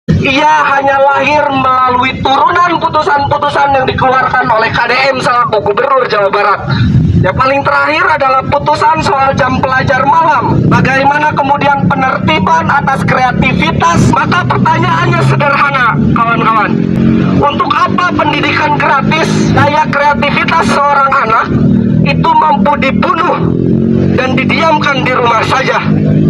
Ia hanya lahir melalui turunan putusan-putusan yang dikeluarkan oleh KDM selaku Gubernur Jawa Barat. Yang paling terakhir adalah putusan soal jam pelajar malam. Bagaimana kemudian penertiban atas kreativitas? Maka pertanyaannya sederhana, kawan-kawan. Untuk apa pendidikan gratis? Daya kreativitas seorang anak itu mampu dibunuh dan didiamkan di rumah saja.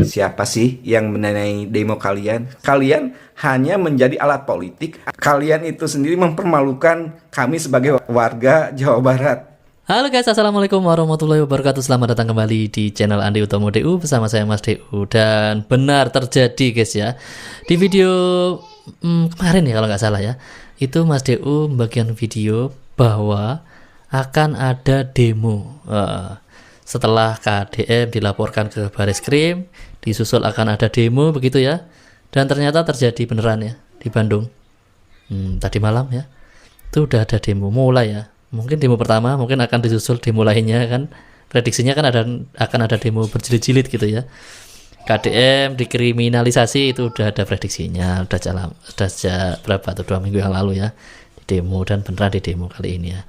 Siapa sih yang mendanai demo kalian? Kalian hanya menjadi alat politik. Kalian itu sendiri mempermalukan kami sebagai warga Jawa Barat. Halo guys, assalamualaikum warahmatullahi wabarakatuh. Selamat datang kembali di channel Andi Utomo DU bersama saya Mas DU. Dan benar terjadi guys ya, di video kemarin ya kalau nggak salah ya, itu Mas DU membagikan video bahwa akan ada demo setelah KDM dilaporkan ke Bareskrim, disusul akan ada demo begitu ya. Dan ternyata terjadi beneran ya di Bandung. Tadi malam ya, itu udah ada demo mulai ya. Mungkin demo pertama, mungkin akan disusul demo lainnya kan. Prediksinya kan akan ada demo berjilid-jilid gitu ya. KDM dikriminalisasi itu udah ada prediksinya, udah sejak berapa tuh 2 minggu yang lalu ya. Di demo dan beneran di demo kali ini ya.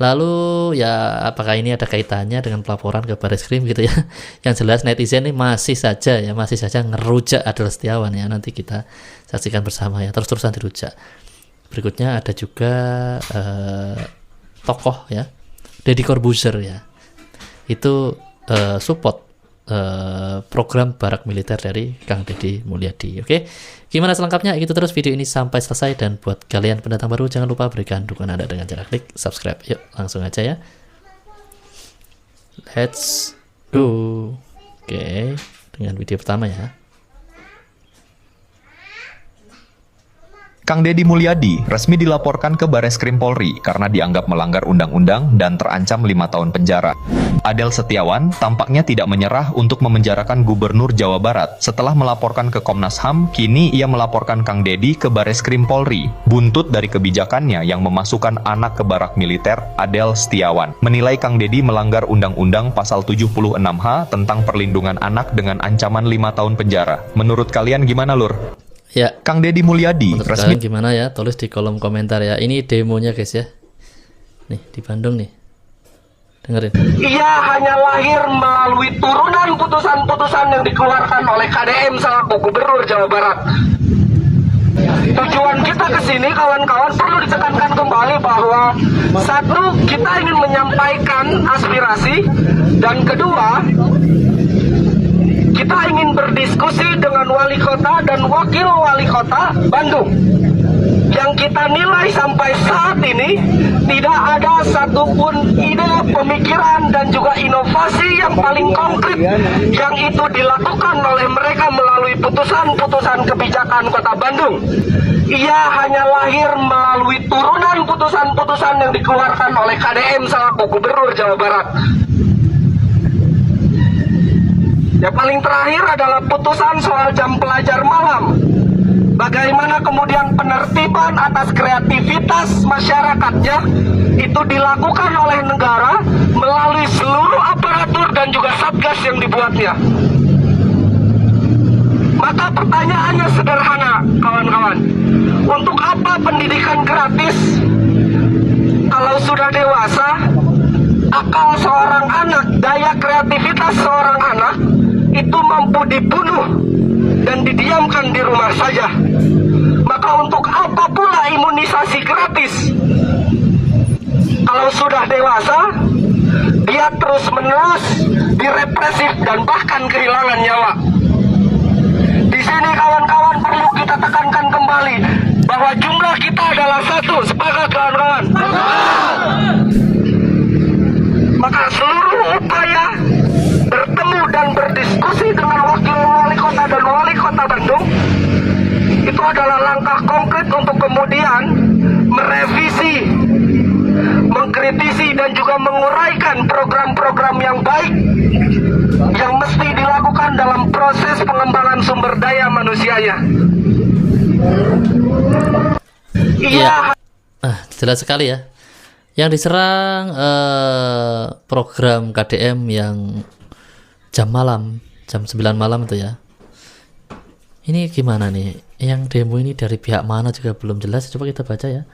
Lalu ya apakah ini ada kaitannya dengan pelaporan ke Bareskrim gitu ya. Yang jelas netizen ini masih saja ngerujak Adel Setiawan ya. Nanti kita saksikan bersama ya, terus-terusan dirujak. Berikutnya ada juga tokoh ya, Deddy Corbuzier ya, itu support program barak militer dari Kang Deddy Mulyadi. Oke, gimana selengkapnya? Itu terus video ini sampai selesai. Dan buat kalian pendatang baru, jangan lupa berikan dukungan Anda dengan cara klik subscribe. Yuk langsung aja ya, let's go. Oke, dengan video pertama ya. Kang Deddy Mulyadi resmi dilaporkan ke Bareskrim Polri karena dianggap melanggar undang-undang dan terancam 5 tahun penjara. Adel Setiawan tampaknya tidak menyerah untuk memenjarakan Gubernur Jawa Barat. Setelah melaporkan ke Komnas HAM, kini ia melaporkan Kang Deddy ke Bareskrim Polri. Buntut dari kebijakannya yang memasukkan anak ke barak militer, Adel Setiawan menilai Kang Deddy melanggar Undang-Undang Pasal 76H tentang perlindungan anak dengan ancaman 5 tahun penjara. Menurut kalian gimana, Lur? Ya, Kang Deddy Mulyadi menurut resmi kalian gimana ya? Tulis di kolom komentar ya. Ini demonya guys ya. Nih di Bandung nih. Dengerin. Ia hanya lahir melalui turunan putusan-putusan yang dikeluarkan oleh KDM selaku Gubernur Jawa Barat. Tujuan kita ke sini kawan-kawan perlu ditekankan kembali bahwa satu, kita ingin menyampaikan aspirasi, dan kedua, kita ingin berdiskusi dengan wali kota dan wakil wali kota Bandung. Yang kita nilai sampai saat ini tidak ada satupun ide, pemikiran, dan juga inovasi yang paling konkret yang itu dilakukan oleh mereka melalui putusan-putusan kebijakan kota Bandung. Ia hanya lahir melalui turunan putusan-putusan yang dikeluarkan oleh KDM selaku Gubernur Jawa Barat. Yang paling terakhir adalah putusan soal jam pelajar malam. Bagaimana kemudian penertiban atas kreativitas masyarakatnya itu dilakukan oleh negara melalui seluruh aparatur dan juga satgas yang dibuatnya. Maka pertanyaannya sederhana, kawan-kawan. Untuk apa pendidikan gratis? Kalau sudah dewasa, akal seorang anak, daya kreativitas seorang anak itu mampu dibunuh dan didiamkan di rumah saja. Maka untuk apa pula imunisasi gratis? Kalau sudah dewasa, dia terus-menerus direpresif dan bahkan kehilangan nyawa. Di sini kawan-kawan perlu kita tekankan kembali bahwa jumlah kita adalah satu. Sepakat kawan-kawan? Maka seluruh upaya bertemu dan berdiskusi dengan wakil wali kota dan wali kota Bandung itu adalah langkah konkret untuk kemudian merevisi, mengkritisi, dan juga menguraikan program-program yang baik yang mesti dilakukan dalam proses pengembangan sumber daya manusianya. Iya. Jelas sekali ya. Yang diserang program KDM yang jam 9 malam itu ya. Ini gimana nih? yang demo ini dari pihak mana juga belum jelas. Coba kita baca ya.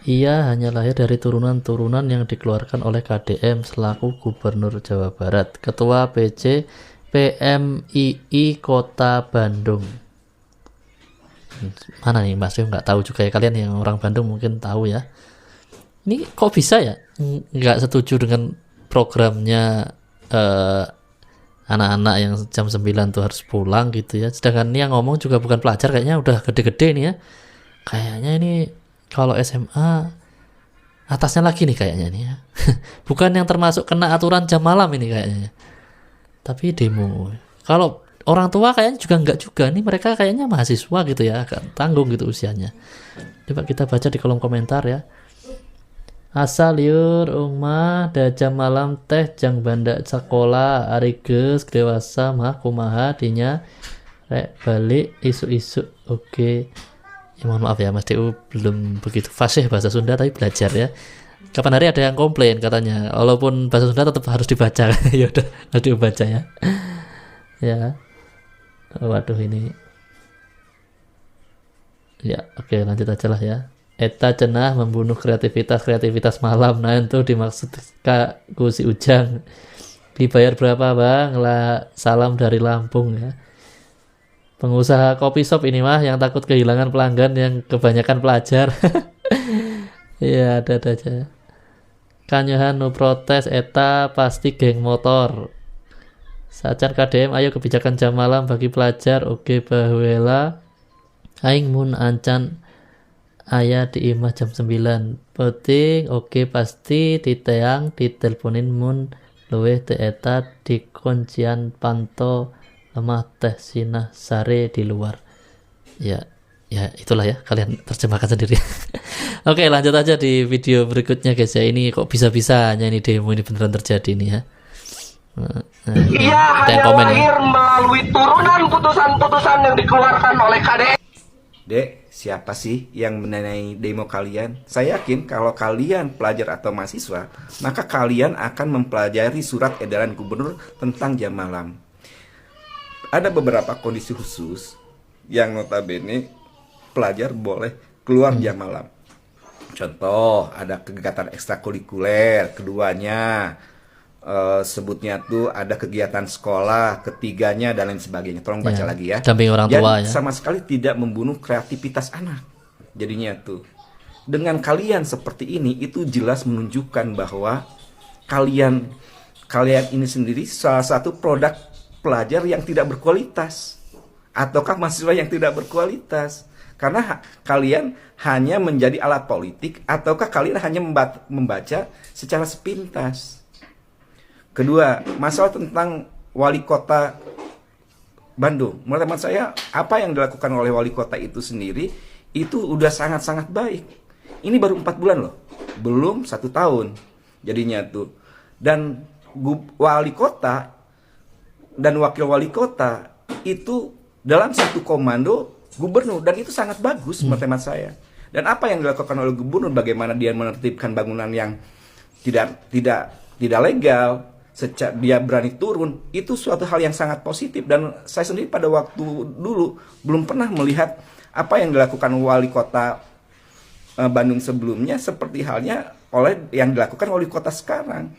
Ia hanya lahir dari turunan-turunan yang dikeluarkan oleh KDM selaku Gubernur Jawa Barat, Ketua PC PMII Kota Bandung. Mana nih Mas? Saya nggak tahu juga ya, kalian yang orang Bandung mungkin tahu ya. Ini kok bisa ya nggak setuju dengan programnya anak-anak yang jam 9 tuh harus pulang gitu ya. Sedangkan ini yang ngomong juga bukan pelajar, kayaknya udah gede-gede nih ya. Kayaknya ini kalau SMA atasnya lagi nih kayaknya nih ya. Bukan yang termasuk kena aturan jam malam ini kayaknya. Tapi demo. Kalau orang tua kayaknya juga enggak juga. Nih mereka kayaknya mahasiswa gitu ya, agak tanggung gitu usianya. Coba kita baca di kolom komentar ya. Asal liur umah da jam malam teh jang banda sekolah ariges dewasa mah kumaha dinya rek balik isu-isu. Oke. Ya, mohon maaf ya Mas DU belum begitu fasih bahasa Sunda tapi belajar ya. Kapan hari ada yang komplain katanya, walaupun bahasa Sunda tetap harus dibaca. Ya udah harus dibaca ya. Ya. Waduh ini. Ya, oke lanjut aja lah ya. Eta cenah membunuh kreativitas malam. Nah itu dimaksud Kak si Ujang. Dibayar berapa bang? Lah salam dari Lampung ya. Pengusaha kopi shop ini mah yang takut kehilangan pelanggan yang kebanyakan pelajar. Iya ada aja. Kanyohan nu protes eta pasti geng motor. Sacan KDM ayo kebijakan jam malam bagi pelajar. Oke bahuela. Aing mun ancan ayah di imah jam 9 penting. Oke pasti diteang diteleponin mun luweh teh eta di kuncian panto lemah teh sinah sare di luar ya itulah ya, kalian terjemahkan sendiri. Oke lanjut aja di video berikutnya guys ya. Ini kok bisa-bisanya ini demo ini beneran terjadi nih ya. Ia hanya lahir melalui turunan putusan-putusan yang dikeluarkan oleh KDM. Dek, siapa sih yang mendanai demo kalian? Saya yakin kalau kalian pelajar atau mahasiswa, maka kalian akan mempelajari surat edaran gubernur tentang jam malam. Ada beberapa kondisi khusus yang notabene pelajar boleh keluar jam malam. Contoh, ada kegiatan ekstrakurikuler, keduanya sebutnya tuh ada kegiatan sekolah, ketiganya dan lain sebagainya. Tolong baca lagi ya. Damping orang tua ya. Sama sekali tidak membunuh kreativitas anak. Jadinya tuh dengan kalian seperti ini itu jelas menunjukkan bahwa kalian ini sendiri salah satu produk pelajar yang tidak berkualitas ataukah mahasiswa yang tidak berkualitas. Karena kalian hanya menjadi alat politik ataukah kalian hanya membaca secara sepintas. Kedua, masalah tentang wali kota Bandung. Menurut teman saya, apa yang dilakukan oleh wali kota itu sendiri, itu udah sangat-sangat baik. Ini baru 4 bulan loh. Belum 1 tahun jadinya tuh. Dan wali kota dan wakil wali kota itu dalam satu komando gubernur. Dan itu sangat bagus menurut teman saya. Dan apa yang dilakukan oleh gubernur, bagaimana dia menertibkan bangunan yang tidak legal, dia berani turun, itu suatu hal yang sangat positif. Dan saya sendiri pada waktu dulu belum pernah melihat apa yang dilakukan wali kota Bandung sebelumnya seperti halnya oleh yang dilakukan wali kota sekarang.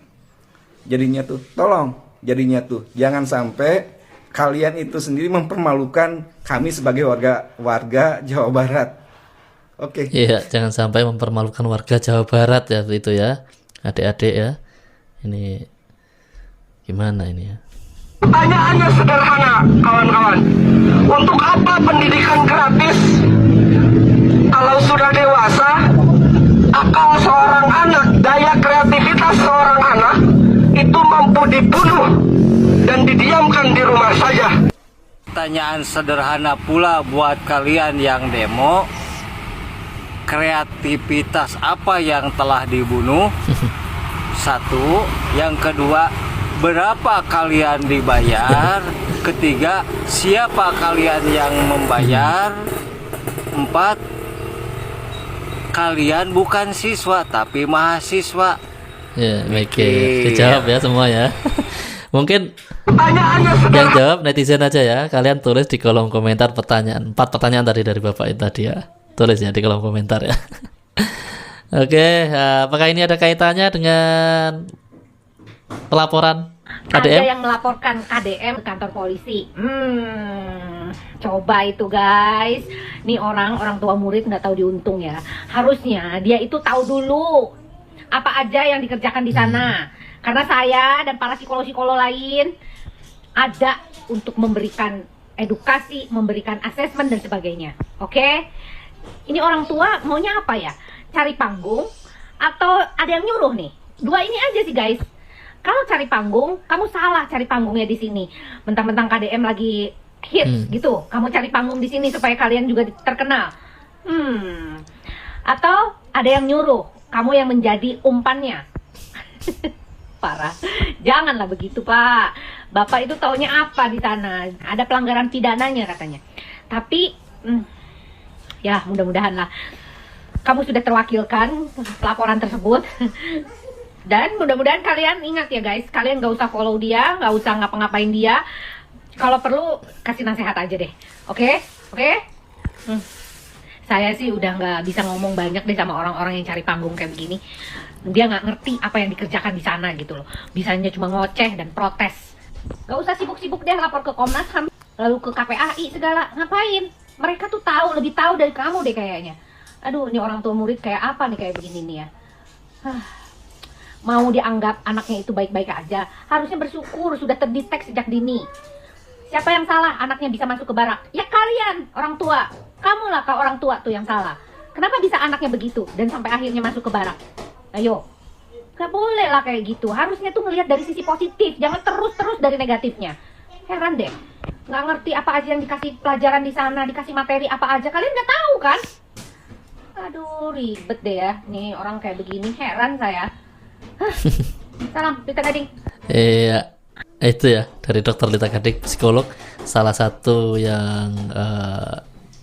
Jadinya tuh tolong, jangan sampai kalian itu sendiri mempermalukan kami sebagai warga Jawa Barat. Oke. Iya, jangan sampai mempermalukan warga Jawa Barat ya itu ya, adik-adik ya. Ini gimana ini ya? Pertanyaannya sederhana, kawan-kawan. Untuk apa pendidikan gratis kalau sudah dewasa, akal seorang anak, daya kreativitas seorang anak itu mampu dibunuh dan didiamkan di rumah saja. Pertanyaan sederhana pula buat kalian yang demo. Kreativitas apa yang telah dibunuh? Satu. Yang kedua, berapa kalian dibayar? Ketiga, siapa kalian yang membayar? 4. Kalian bukan siswa tapi mahasiswa. Ya, oke. Dijawab ya semua ya. Mungkin Pertanyaannya Yang sederhana. jawab netizen aja ya. Kalian tulis di kolom komentar pertanyaan. 4 pertanyaan tadi dari Bapak itu tadi ya. Tulis ya di kolom komentar ya. Oke, apakah ini ada kaitannya dengan pelaporan Ada KDM? yang melaporkan KDM ke kantor polisi. Coba itu guys. Nih orang tua murid nggak tahu diuntung ya. Harusnya dia itu tahu dulu apa aja yang dikerjakan di sana. Karena saya dan para psikolog-psikolog lain ada untuk memberikan edukasi, memberikan asesmen dan sebagainya. Oke? Ini orang tua maunya apa ya? Cari panggung atau ada yang nyuruh nih? Dua ini aja sih guys. Kalau cari panggung, kamu salah cari panggungnya di sini. Mentang-mentang KDM lagi hits gitu. Kamu cari panggung di sini supaya kalian juga terkenal. Atau ada yang nyuruh, kamu yang menjadi umpannya. Parah. Janganlah begitu, Pak. Bapak itu taunya apa di sana? Ada pelanggaran pidananya katanya. Tapi ya mudah-mudahan lah kamu sudah terwakilkan laporan tersebut. Dan mudah-mudahan kalian ingat ya guys, kalian gak usah follow dia, gak usah ngapa-ngapain dia. Kalau perlu kasih nasihat aja deh, oke? Saya sih udah gak bisa ngomong banyak deh sama orang-orang yang cari panggung kayak begini. Dia gak ngerti apa yang dikerjakan di sana gitu loh. Bisanya cuma ngoceh dan protes. Gak usah sibuk-sibuk deh lapor ke Komnas HAM, lalu ke KPAI segala. Ngapain? Mereka tuh tahu, lebih tahu dari kamu deh kayaknya. Aduh, ini orang tua murid kayak apa nih kayak begini nih ya. Mau dianggap anaknya itu baik-baik aja, harusnya bersyukur sudah terdetek sejak dini. Siapa yang salah anaknya bisa masuk ke barak? Ya kalian, orang tua. Kamulah kak orang tua tuh yang salah. Kenapa bisa anaknya begitu dan sampai akhirnya masuk ke barak? Ayo, gak boleh lah kayak gitu. Harusnya tuh ngelihat dari sisi positif, jangan terus-terus dari negatifnya. Heran deh, nggak ngerti apa aja yang dikasih pelajaran di sana, dikasih materi apa aja, kalian nggak tahu kan? Aduh, ribet deh ya. Nih orang kayak begini, heran saya. Salam, Lita Gading. Iya, itu ya dari Dokter Lita Gading, psikolog, salah satu yang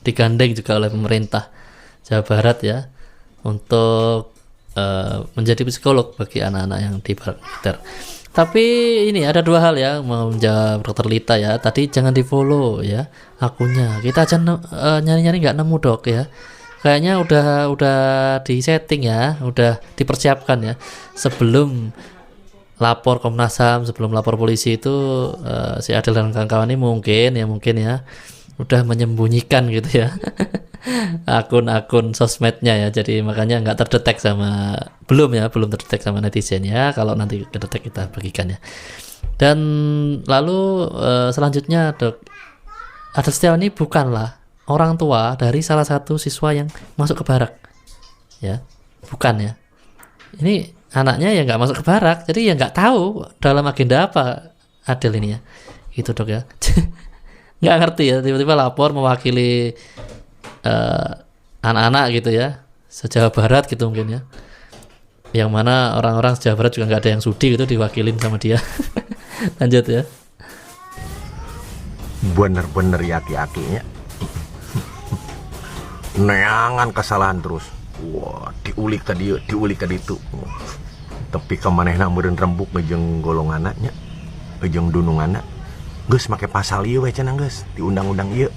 digandeng juga oleh pemerintah Jawa Barat ya untuk menjadi psikolog bagi anak-anak yang di barak militer. Tapi ini ada dua hal ya mau menjawab Dokter Lita ya. Tadi jangan di follow ya akunnya. Kita aja nyari-nyari nggak nemu dok ya. Kayaknya udah di setting ya, udah dipersiapkan ya. Sebelum lapor Komnas HAM, sebelum lapor polisi itu si Adel dan kawan-kawan ini mungkin ya udah menyembunyikan gitu ya akun-akun sosmednya ya. Jadi makanya nggak terdetek belum terdetek sama netizen ya. Kalau nanti kedetek kita bagikan ya. Dan lalu selanjutnya Adel Setiawan ini bukanlah orang tua dari salah satu siswa yang masuk ke barak ya, bukan ya. Ini anaknya yang nggak masuk ke barak, jadi ya nggak tahu dalam agenda apa Adel ini ya, gitu dok ya. Nggak ngerti ya, tiba-tiba lapor mewakili anak-anak gitu ya, se-Jawa Barat gitu mungkin ya, yang mana orang-orang se-Jawa Barat juga nggak ada yang sudi gitu diwakilin sama dia. Lanjut ya. Bener-bener ya hati-hatinya. Neangan kesalahan terus. Wah, diulik tadi itu. Tapi kemanehna meureun rembuk ngejeng golonganna nya. Ngejeng dununganna. Geus make pasal ieu we cenah geus di undang-undang ieu.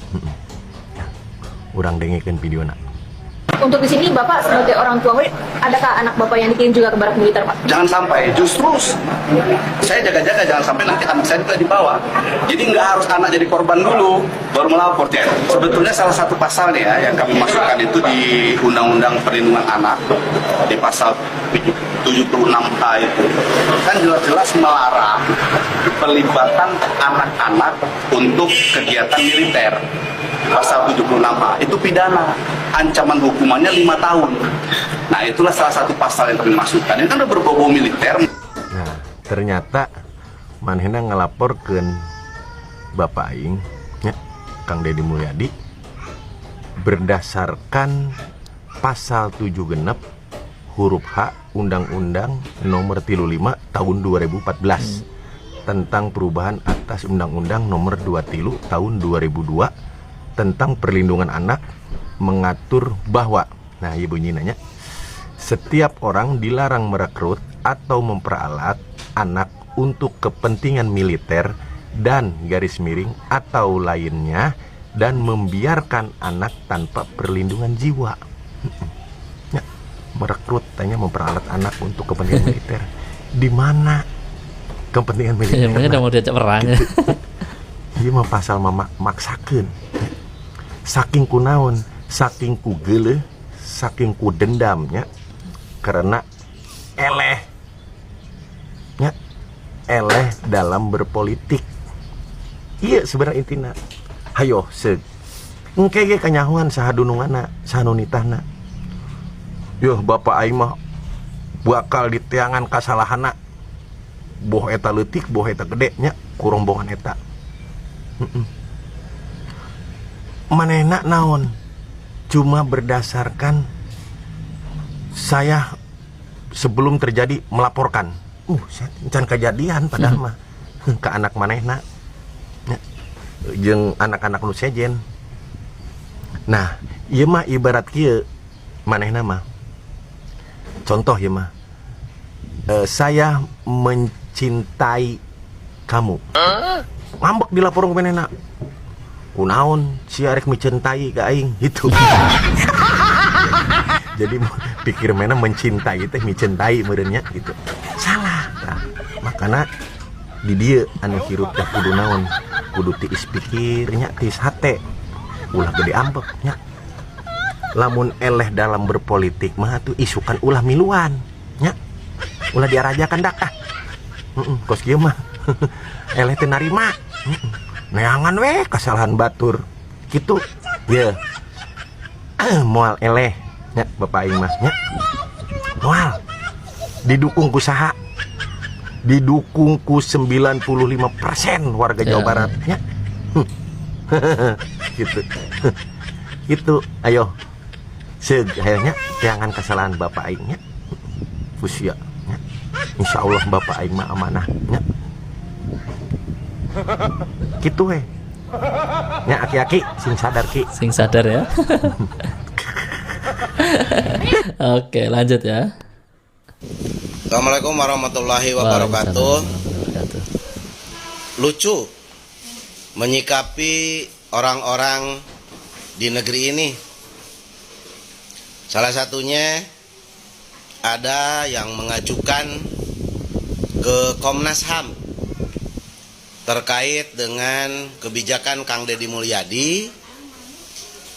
Urang dengekeun videona. Untuk di sini Bapak sebagai orang tua murid, adakah anak Bapak yang dikirim juga ke barak militer, Pak? Jangan sampai, justru saya jaga-jaga jangan sampai nanti anak saya juga dibawa. Jadi nggak harus anak jadi korban dulu baru melapor ya. Sebetulnya salah satu pasal ya yang kami masukkan itu di Undang-Undang Perlindungan Anak di pasal 76H itu kan jelas-jelas melarang pelibatan anak-anak untuk kegiatan militer. Pasal 76H itu pidana, ancaman hukumannya 5 tahun. Nah itulah salah satu pasal yang kami masukkan. Ini kan udah berbau militer. Nah, ternyata manehna ngelaporkeun Bapak aing nya Kang Deddy Mulyadi berdasarkan pasal 7 genep huruf H Undang-Undang Nomor 35 Tahun 2014 tentang perubahan atas Undang-Undang Nomor 23 Tahun 2002 tentang perlindungan anak, mengatur bahwa, nah ibu nanya, setiap orang dilarang merekrut atau memperalat anak untuk kepentingan militer dan garis miring atau lainnya dan membiarkan anak tanpa perlindungan jiwa. Ya, merekrut, tanya memperalat anak untuk kepentingan militer. Di mana kepentingan militer? Yang udah mau diajak perang. Gitu. Dia mah pasal maksakeun. Saking kunaon, saking ku geuleuh, saking ku dendamnya karena eleh. Ya, eleh dalam berpolitik. Iya sebenarnya intina. Hayo seug. Engke ge kanyahoan saha dununganna, saha nunitahna. Yoh bapak aing mah bakal diteangan kasalahanna. Boh eta leutik, boh eta gede nya ku rombongan eta. Manehna naon? Cuma berdasarkan saya sebelum terjadi melaporkan. Can kejadian padahal mah ke anak manehna. Jeung anak-anak nu sejen. Nah, ieu mah ibarat kieu manehna mah. Contoh ya mah. Saya mencintai kamu. Ngambek dilapor ke manehna. Kunaon si arek mencintai ka aing gitu. Jadi pikir mana mencintai teh mencintai meureunnya gitu. Salah. Nah, makana di dieu anu hirup teh kudu naon? Kudu tiis pikirnya, tiis hate. Ulah gede ambek nya. Lamun eleh dalam berpolitik mah tuh isukan ulah miluan nya. Ulah diarajakan dak ah. Kos kieu mah. Eleh teu narima. Neangan weh kesalahan batur. Kitu. Ye. Moal eleh nya bapak aing mah nya. Moal didukung ku saha? Didukung ku 95% warga Jawa Barat ya. Gitu. Gitu. Ayo. Seug hayangnya jangan kesalahan bapak aing nya. Fusia nya. Insyaallah bapak aing mah amanah nya. Gitu we. Nya aki-aki sing sadar ki. Sing sadar ya. Oke, lanjut ya. Assalamualaikum warahmatullahi wabarakatuh. Lucu menyikapi orang-orang di negeri ini. Salah satunya ada yang mengajukan ke Komnas HAM terkait dengan kebijakan Kang Deddy Mulyadi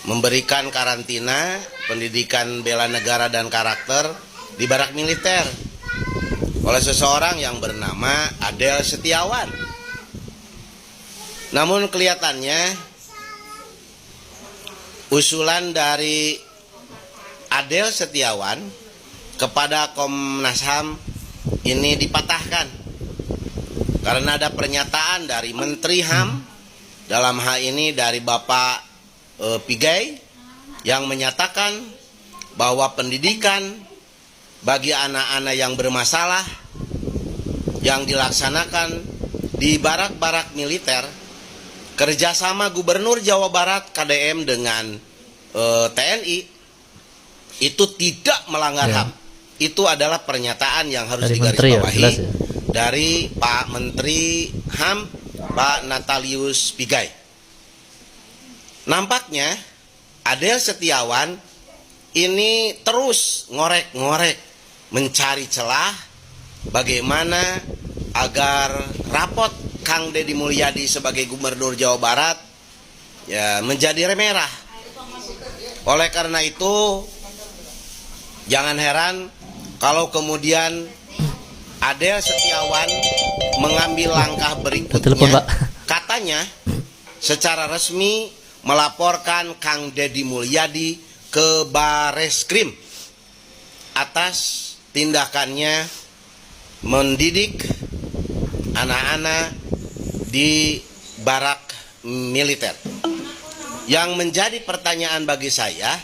memberikan karantina pendidikan bela negara dan karakter di barak militer oleh seseorang yang bernama Adel Setiawan. Namun kelihatannya usulan dari Adel Setiawan kepada Komnas HAM ini dipatahkan karena ada pernyataan dari Menteri HAM, dalam hal ini dari Bapak Pigai, yang menyatakan bahwa pendidikan bagi anak-anak yang bermasalah yang dilaksanakan di barak-barak militer kerjasama Gubernur Jawa Barat KDM dengan TNI itu tidak melanggar HAM. Itu adalah pernyataan yang harus digarisbawahi ya, dari Pak Menteri HAM, Pak Natalius Pigai. Nampaknya Adel Setiawan ini terus ngorek-ngorek mencari celah bagaimana agar rapot Kang Deddy Mulyadi sebagai Gubernur Jawa Barat ya menjadi remerah. Oleh karena itu jangan heran kalau kemudian Adel Setiawan mengambil langkah berikutnya, katanya secara resmi melaporkan Kang Deddy Mulyadi ke Bareskrim atas tindakannya mendidik anak-anak di barak militer. Yang menjadi pertanyaan bagi saya,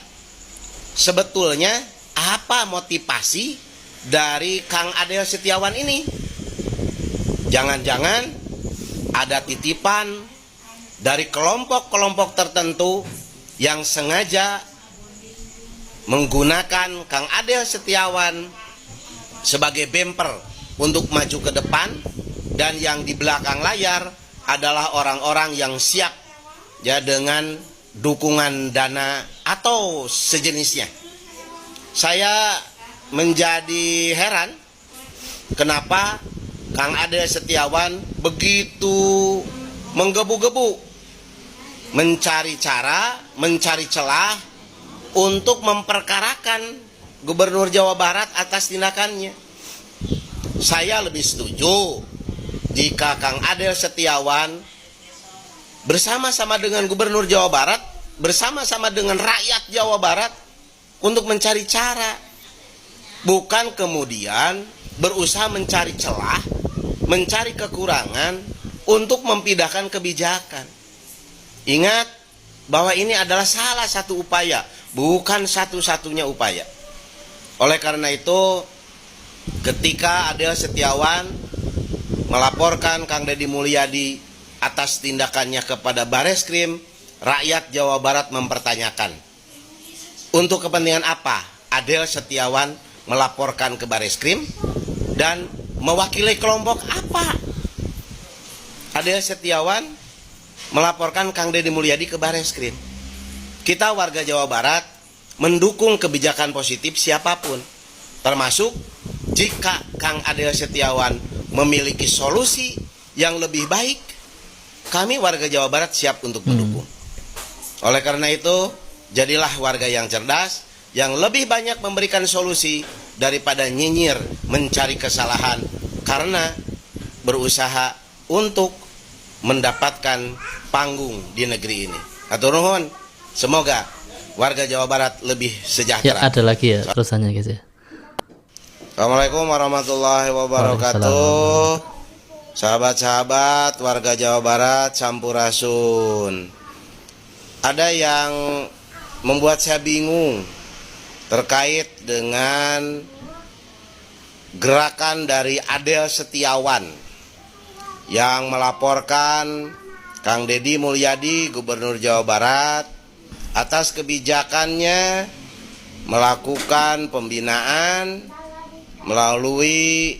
sebetulnya apa motivasi dari Kang Adel Setiawan ini? Jangan-jangan ada titipan dari kelompok-kelompok tertentu yang sengaja menggunakan Kang Adel Setiawan sebagai bemper untuk maju ke depan, dan yang di belakang layar adalah orang-orang yang siap ya dengan dukungan dana atau sejenisnya. Saya menjadi heran kenapa Kang Adel Setiawan begitu menggebu-gebu mencari cara, mencari celah untuk memperkarakan Gubernur Jawa Barat atas tindakannya. Saya lebih setuju jika Kang Adel Setiawan bersama-sama dengan Gubernur Jawa Barat, bersama-sama dengan rakyat Jawa Barat untuk mencari cara, bukan kemudian berusaha mencari celah, mencari kekurangan untuk mempindahkan kebijakan. Ingat bahwa ini adalah salah satu upaya, bukan satu-satunya upaya. Oleh karena itu, ketika Adel Setiawan melaporkan Kang Deddy Mulyadi atas tindakannya kepada Bareskrim, rakyat Jawa Barat mempertanyakan, untuk kepentingan apa Adel Setiawan melaporkan ke Bareskrim dan mewakili kelompok apa Adel Setiawan melaporkan Kang Deddy Mulyadi ke Bareskrim? Kita warga Jawa Barat mendukung kebijakan positif siapapun, termasuk jika Kang Adel Setiawan memiliki solusi yang lebih baik, kami warga Jawa Barat siap untuk mendukung. Oleh karena itu, jadilah warga yang cerdas, yang lebih banyak memberikan solusi daripada nyinyir mencari kesalahan karena berusaha untuk mendapatkan panggung di negeri ini. Hatur nuhun, semoga warga Jawa Barat lebih Ya, sejahtera. ada lagi ya terusannya guys ya. Assalamualaikum warahmatullahi wabarakatuh. Sahabat-sahabat warga Jawa Barat, sampurasun. Ada yang membuat saya bingung terkait dengan gerakan dari Adel Setiawan yang melaporkan Kang Deddy Mulyadi, Gubernur Jawa Barat, atas kebijakannya melakukan pembinaan melalui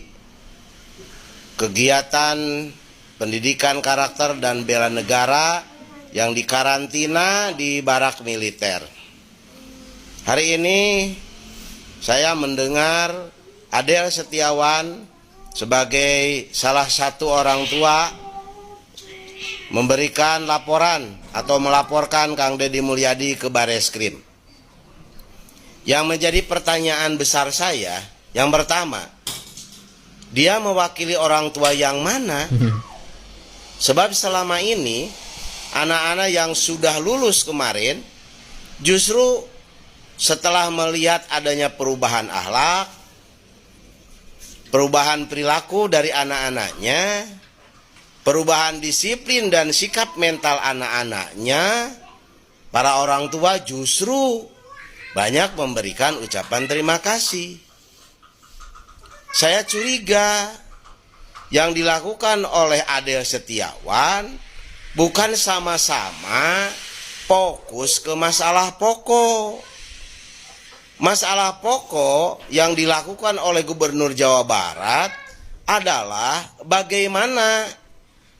kegiatan pendidikan karakter dan bela negara yang dikarantina di barak militer. Hari ini saya mendengar Adel Setiawan sebagai salah satu orang tua memberikan laporan atau melaporkan Kang Deddy Mulyadi ke Bareskrim. Yang menjadi pertanyaan besar saya, yang pertama, dia mewakili orang tua yang mana? Sebab selama ini anak-anak yang sudah lulus kemarin justru setelah melihat adanya perubahan akhlak, perubahan perilaku dari anak-anaknya, perubahan disiplin dan sikap mental anak-anaknya, para orang tua justru banyak memberikan ucapan terima kasih. Saya curiga yang dilakukan oleh Adel Setiawan bukan sama-sama fokus ke masalah pokok. Masalah pokok yang dilakukan oleh Gubernur Jawa Barat adalah bagaimana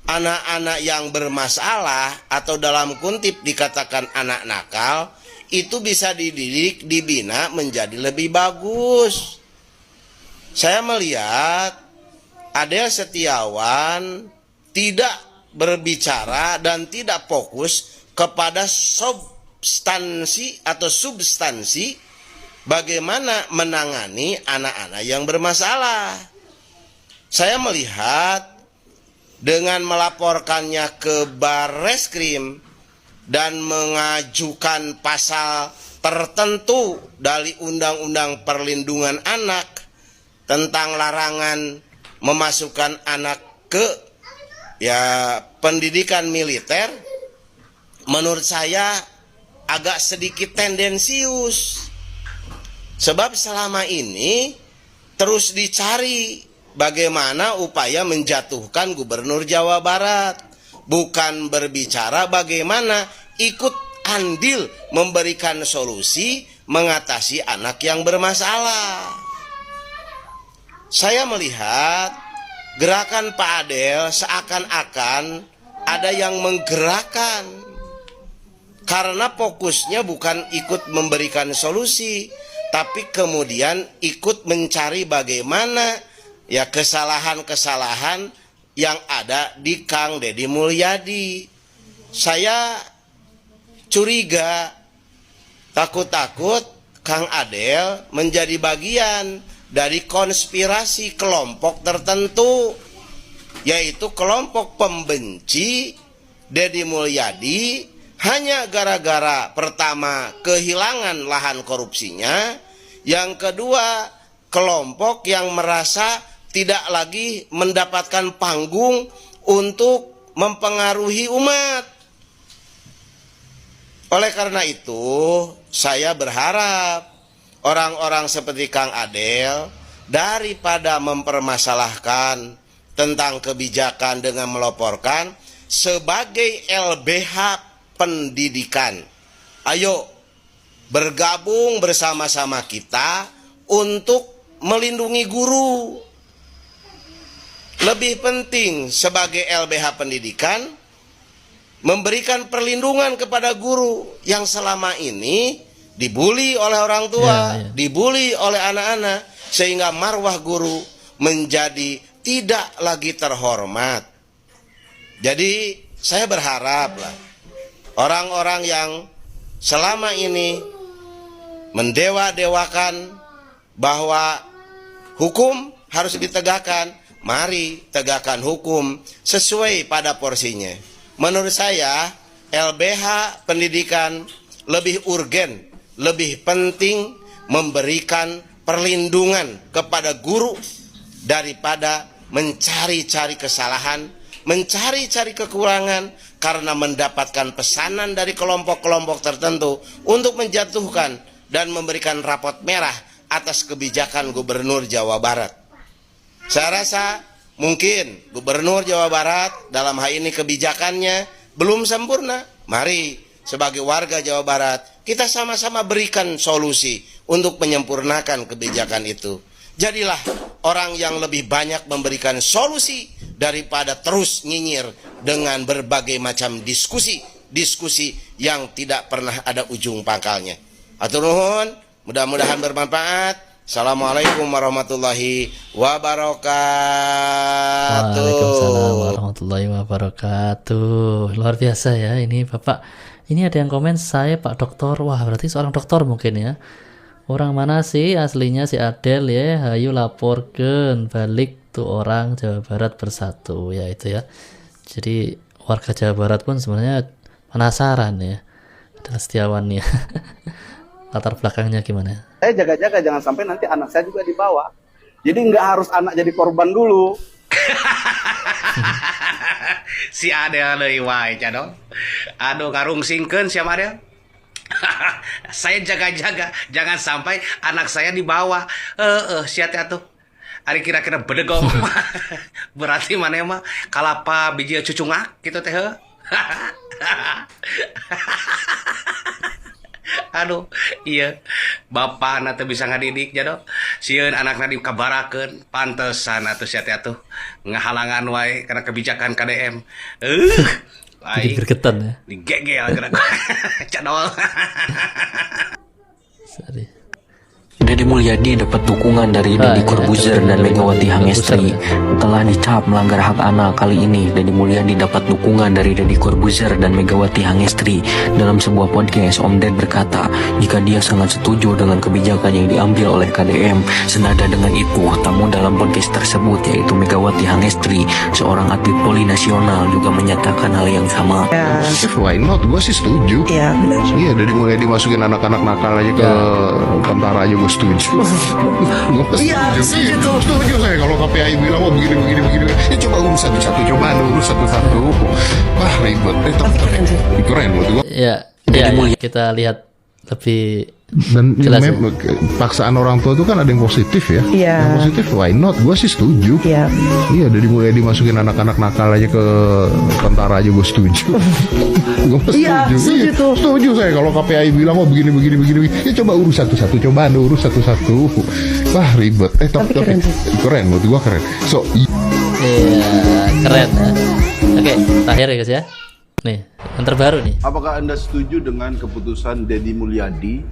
anak-anak yang bermasalah atau dalam kutip dikatakan anak nakal itu bisa dididik, dibina menjadi lebih bagus. Saya melihat Adel Setiawan tidak berbicara dan tidak fokus kepada substansi atau substansi bagaimana menangani anak-anak yang bermasalah. Saya melihat dengan melaporkannya ke Bareskrim dan mengajukan pasal tertentu dari Undang-Undang Perlindungan Anak tentang larangan memasukkan anak ke pendidikan militer, menurut saya agak sedikit tendensius. Sebab selama ini terus dicari bagaimana upaya menjatuhkan Gubernur Jawa Barat, bukan berbicara bagaimana ikut andil memberikan solusi mengatasi anak yang bermasalah. Saya melihat gerakan Pak Adel seakan-akan ada yang menggerakkan. Karena fokusnya bukan ikut memberikan solusi, tapi kemudian ikut mencari bagaimana ya kesalahan-kesalahan yang ada di Kang Deddy Mulyadi. Saya curiga, takut-takut Kang Adel menjadi bagian dari konspirasi kelompok tertentu, yaitu kelompok pembenci Deddy Mulyadi, hanya gara-gara pertama kehilangan lahan korupsinya, yang kedua kelompok yang merasa tidak lagi mendapatkan panggung untuk mempengaruhi umat. Oleh karena itu, saya berharap orang-orang seperti Kang Adel, daripada mempermasalahkan tentang kebijakan dengan melaporkan, sebagai LBH pendidikan, ayo bergabung bersama-sama kita untuk melindungi guru. Lebih penting sebagai LBH pendidikan memberikan perlindungan kepada guru yang selama ini dibully oleh orang tua, dibully oleh anak-anak, sehingga marwah guru menjadi tidak lagi terhormat. Jadi saya berharap lah, orang-orang yang selama ini mendewa-dewakan bahwa hukum harus ditegakkan, mari tegakkan hukum sesuai pada porsinya. Menurut saya, LBH pendidikan lebih urgen, lebih penting memberikan perlindungan kepada guru daripada mencari-cari kesalahan, mencari-cari kekurangan karena mendapatkan pesanan dari kelompok-kelompok tertentu untuk menjatuhkan dan memberikan rapot merah atas kebijakan Gubernur Jawa Barat. Saya rasa mungkin Gubernur Jawa Barat dalam hal ini kebijakannya belum sempurna. Mari sebagai warga Jawa Barat kita sama-sama berikan solusi untuk menyempurnakan kebijakan itu. Jadilah orang yang lebih banyak memberikan solusi daripada terus nyinyir dengan berbagai macam diskusi yang tidak pernah ada ujung pangkalnya. Atur nuhun, mudah-mudahan bermanfaat. Assalamualaikum warahmatullahi wabarakatuh. Waalaikumsalam warahmatullahi wabarakatuh. Luar biasa ya ini Bapak. Ini ada yang komen, saya Pak Doktor. Wah, berarti seorang dokter mungkin ya. Orang mana sih aslinya si Adel ya? Ayo laporkan balik tuh orang Jawa Barat bersatu ya itu ya. Jadi warga Jawa Barat pun sebenarnya penasaran ya. Adel Setiawan ya. Latar belakangnya gimana? Saya jaga-jaga jangan sampai nanti anak saya juga dibawa. Jadi nggak harus anak jadi korban dulu. Si Adel deui wae dong. Aduh karungsingkeun si Adel. Saya jaga-jaga jangan sampai anak saya dibawa. Sia teh atuh. Ari kira-kira bedegong. Berarti mana mah kalapa biji cucungak gitu teh. Aduh, iya, bapak nanti bisa ngadidik jado. Sieun anakna dikabarakeun, pantesan atuh sia teh atuh ngahalangan wae karena kebijakan KDM. Jadi gergetan ya. Digegel gerak. Cadol. Sorry. Deddy Mulyadi dapat dukungan dari Deddy Corbuzier dan Megawati Hangestri. Telah dicap melanggar hak anak, kali ini Deddy Mulyadi dapat dukungan dari Deddy Corbuzier dan Megawati Hangestri. Dalam sebuah podcast, Om Ded berkata jika dia sangat setuju dengan kebijakan yang diambil oleh KDM. Senada dengan itu, tamu dalam podcast tersebut yaitu Megawati Hangestri, seorang atlet voli nasional, juga menyatakan hal yang sama. Why not? Gue sih setuju. Iya, Deddy Mulyadi masukin anak-anak nakal aja ke tentara aja gue setuju. Iya, setuju saya kalau KPI bilang mau begini. Ya coba urus satu-satu, Wah ribet. Tapi keren menurut gue. Ya, kita lihat lebih dan jelas ya. Paksaan orang tua itu kan ada yang positif ya. Yang positif why not? Gue sih setuju. Iya, Deddy Mulyadi dimasukin anak-anak nakal aja ke tentara aja gue setuju. Gue setuju. Setuju saya kalau KPI bilang mau begini. Ya coba urus satu-satu, urus satu-satu. Wah ribet. Tapi keren menurut gue keren. So Iya, keren ya. Oke, terakhir ya guys ya. Nih, yang terbaru nih. Apakah Anda setuju dengan keputusan Deddy Mulyadi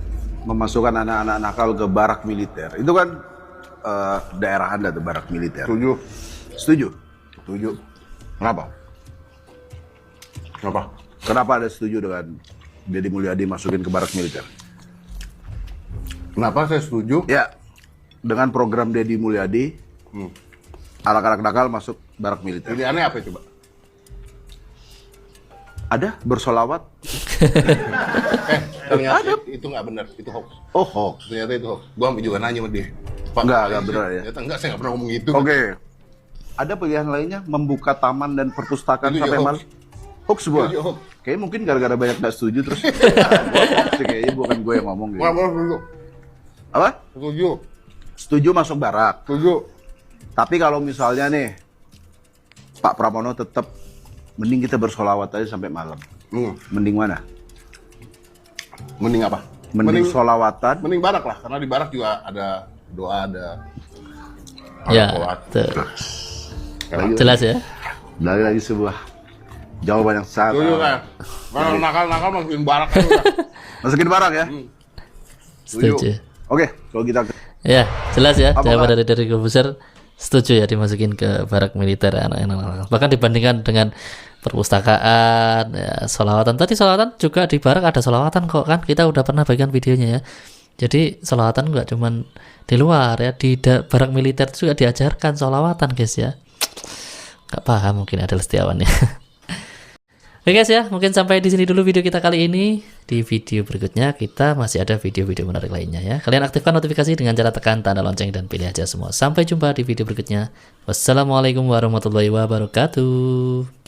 memasukkan anak-anak nakal ke barak militer? Itu kan daerah Anda tuh, barak militer. Setuju. Setuju? Setuju. Kenapa? Kenapa? Kenapa Anda setuju dengan Deddy Mulyadi masukin ke barak militer? Kenapa saya setuju? Ya, dengan program Deddy Mulyadi, anak-anak nakal masuk barak militer. Pilihannya apa coba? Ada bersolawat. Ternyata itu nggak benar, itu hoax. Oh, hoax. Ternyata itu hoax. Gua juga nanya sama dia. Pak, Enggak benar ya. Ternyata enggak, saya nggak pernah ngomong gitu. Oke. Ada pilihan lainnya, membuka taman dan perpustakaan Itu sampai hoax. malam. Hoax sebuah. Itu hoax. Kayaknya mungkin gara-gara banyak nggak setuju terus. Hoax sih kayaknya, bukan gue yang ngomong gitu. Nggak setuju. Apa? Setuju. Setuju masuk barak. Setuju. Tapi kalau misalnya nih Pak Pramono tetap, mending kita bersolawat aja sampai malam. Mending mana? Mending apa? Mending solawatan. Mending barak lah, karena di barak juga ada doa, ada Ya, sholat. tuh. Jelas ya. Lagi sebuah jawaban yang sangat. Setuju kan? Kalau nakal-nakal masukin barak aja udah. Masukin barak ya? Setuju. Oke, kalau kita Ya, jelas ya. Apakah- Jawaban dari Corbuzier setuju ya dimasukin ke barak militer anak-anak. Bahkan dibandingkan dengan perpustakaan, ya, sholawatan. Tadi sholawatan juga di barak ada sholawatan kok kan. Kita udah pernah bagikan videonya ya. Jadi sholawatan nggak cuman di luar ya, di barak militer juga diajarkan sholawatan guys ya. Nggak paham mungkin ada Setiawan ya. Oke guys ya, mungkin sampai di sini dulu video kita kali ini. Di video berikutnya kita masih ada video-video menarik lainnya ya. Kalian aktifkan notifikasi dengan cara tekan tanda lonceng dan pilih aja semua. Sampai jumpa di video berikutnya. Wassalamualaikum warahmatullahi wabarakatuh.